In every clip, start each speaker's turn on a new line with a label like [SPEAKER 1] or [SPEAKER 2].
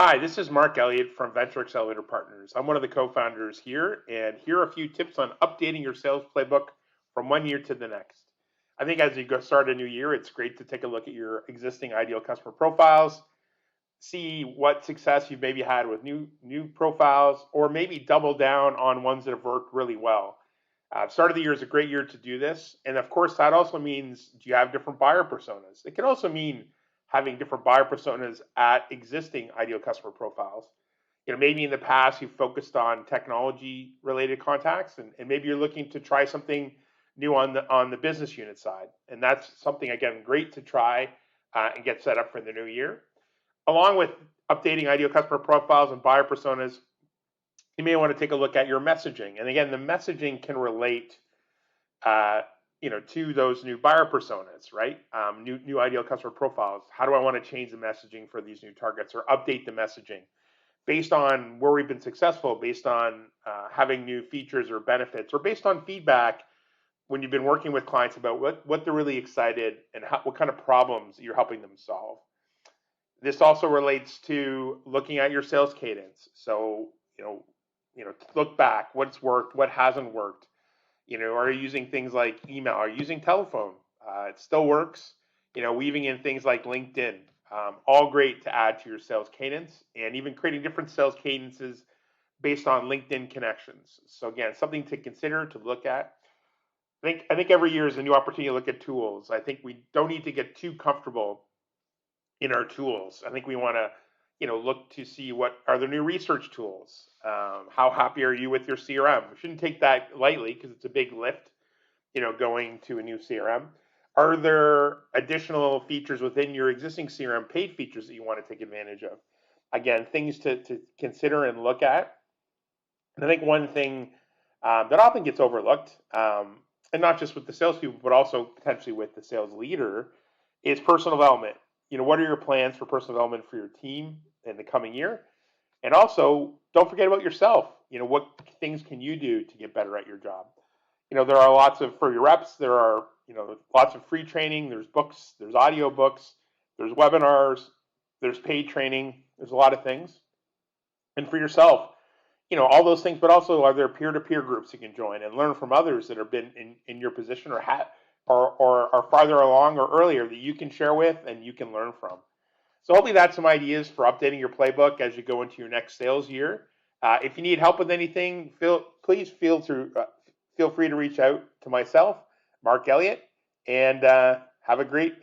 [SPEAKER 1] Hi, this is Mark Elliott from Venture Accelerator Partners. I'm one of the co-founders here, and here are a few tips on updating your sales playbook from one year to the next. I think as you go start a new year, it's great to take a look at your existing ideal customer profiles, see what success you've maybe had with new profiles, or maybe double down on ones that have worked really well. Start of the year is a great year to do this, and of course, that also means do you have different buyer personas? It can also mean having different buyer personas at existing ideal customer profiles. Maybe in the past you've focused on technology related contacts, and maybe you're looking to try something new on the business unit side, and that's something again great to try and get set up for the new year. Along with updating ideal customer profiles and buyer personas, you may want to take a look at your messaging. And again, the messaging can relate, to those new buyer personas, right? New ideal customer profiles. How do I want to change the messaging for these new targets or update the messaging based on where we've been successful, based on having new features or benefits, or based on feedback when you've been working with clients about what they're really excited and what kind of problems you're helping them solve. This also relates to looking at your sales cadence. So, look back, what's worked, what hasn't worked. Are you using things like email? Are you using telephone? It still works. Weaving in things like LinkedIn, all great to add to your sales cadence, and even creating different sales cadences based on LinkedIn connections. So again, something to consider, to look at. I think every year is a new opportunity to look at tools. I think we don't need to get too comfortable in our tools. I think we want to, look to see what are the new research tools. How happy are you with your CRM? We shouldn't take that lightly because it's a big lift, going to a new CRM. Are there additional features within your existing CRM, paid features that you want to take advantage of? Again, things to consider and look at. And I think one thing that often gets overlooked, and not just with the salespeople, but also potentially with the sales leader, is personal development. What are your plans for personal development for your team in the coming year? And also, don't forget about yourself. What things can you do to get better at your job? There are lots of, for your reps, there are, lots of free training. There's books, there's audio books, there's webinars, there's paid training. There's a lot of things. And for yourself, all those things, but also are there peer-to-peer groups you can join and learn from others that have been in your position or are farther along or earlier that you can share with and you can learn from. So hopefully that's some ideas for updating your playbook as you go into your next sales year. If you need help with anything, please feel free to reach out to myself, Mark Elliott, and have a great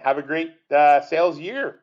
[SPEAKER 1] sales year.